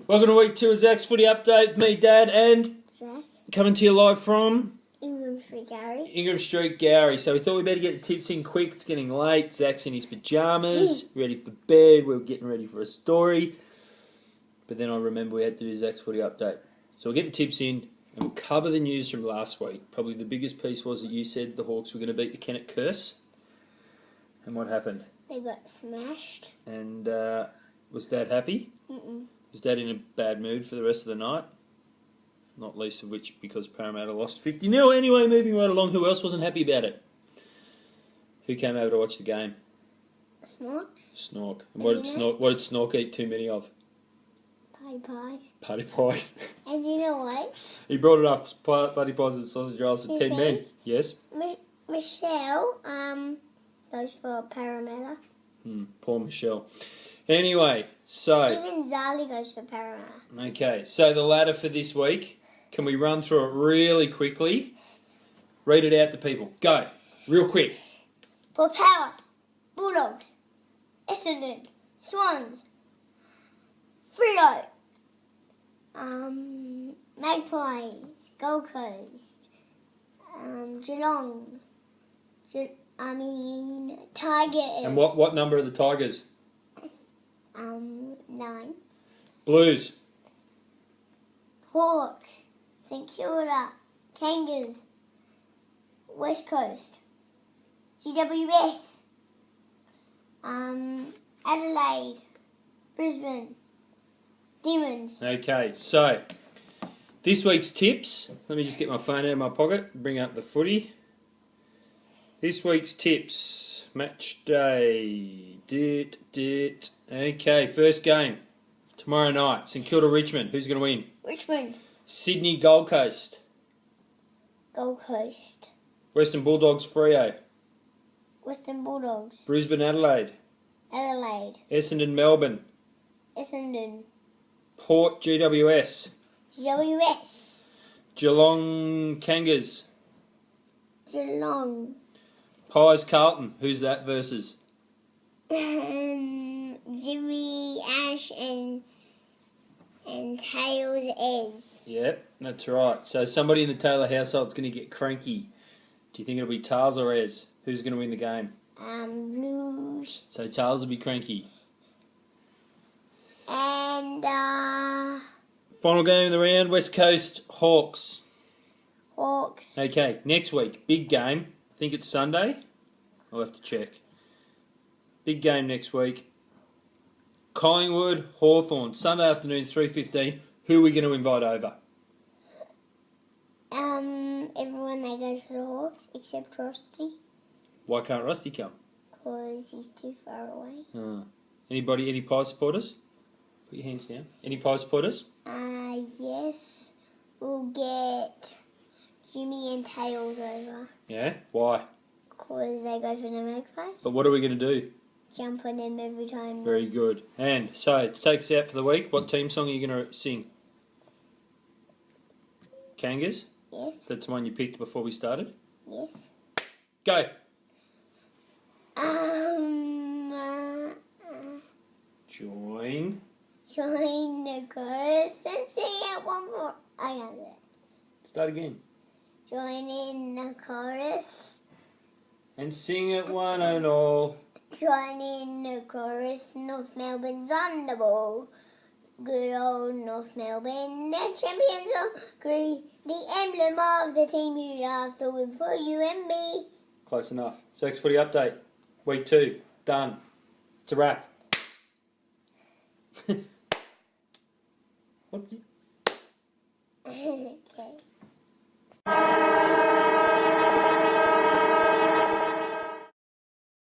Welcome to week 2 of Zach's Footy Update. Me, Dad, and Zach. Coming to you live from Ingram Street Gary. Ingram Street Gary. So we thought we'd better get the tips in quick. It's getting late. Zach's in his pyjamas, ready for bed. We were getting ready for a story. But then I remember we had to do Zach's Footy Update. So we'll get the tips in and we'll cover the news from last week. Probably the biggest piece was that you said the Hawks were going to beat the Kennett Curse. And what happened? They got smashed. And was Dad happy? Mm-mm. Was Dad in a bad mood for the rest of the night? Not least of which because Parramatta lost 50-0. Anyway, moving right along, who else wasn't happy about it? Who came over to watch the game? Snork. Snork. And what did Snork eat too many of? Party pies. Party pies. And you know what? He brought it up, party pies and sausage rolls for 10 men. Yes? Michelle goes for Parramatta. Poor Michelle. Anyway, so... Even Zali goes for Parramatta. Okay, so the ladder for this week. Can we run through it really quickly? Read it out to people. Go. Real quick. For Power, Bulldogs, Essendon, Swans, Frito, Magpies, Gold Coast, Geelong, Tigers. And what number are the Tigers? 9. Blues. Hawks, St Kilda, Kangas, West Coast, GWS, Adelaide, Brisbane, Demons. Okay, so this week's tips. Let me just get my phone out of my pocket and bring up the footy. This week's tips. Match day. Okay, first game. Tomorrow night. St Kilda Richmond. Who's going to win? Richmond. Sydney Gold Coast. Gold Coast. Western Bulldogs Freo. Western Bulldogs. Brisbane Adelaide. Adelaide. Essendon Melbourne. Essendon. Port GWS. GWS. Geelong Kangas. Geelong. Pies Carlton. Who's that versus? Jimmy Ash and Tails Ez. Yep, that's right. So somebody in the Taylor household's going to get cranky. Do you think it'll be Tails or Ez? Who's going to win the game? Blues. So Tails will be cranky. And Final game of the round, West Coast Hawks. Hawks. Okay, next week, big game. I think it's Sunday. I'll have to check. Big game next week. Collingwood, Hawthorn. Sunday afternoon, 3:15. Who are we going to invite over? Everyone that goes for the Hawks except Rusty. Why can't Rusty come? Because he's too far away. Anybody, any Pie supporters? Put your hands down. Any Pie supporters? Yes. We'll get Jimmy and Tails over. Yeah? Why? Because they go for the Magpies. But what are we going to do? Jump on them every time. Very good. And so, to take us out for the week, what team song are you going to sing? Kangas? Yes. That's the one you picked before we started? Yes. Go! Join the chorus and sing it one more. I got it. Start again. Join in the chorus. And sing it one and all. Join in the chorus. North Melbourne's on the ball. Good old North Melbourne, the champions of Green, the emblem of the team you'd have to win for you and me. Close enough. Zach's Footy Update. Week 2. Done. It's a wrap. What?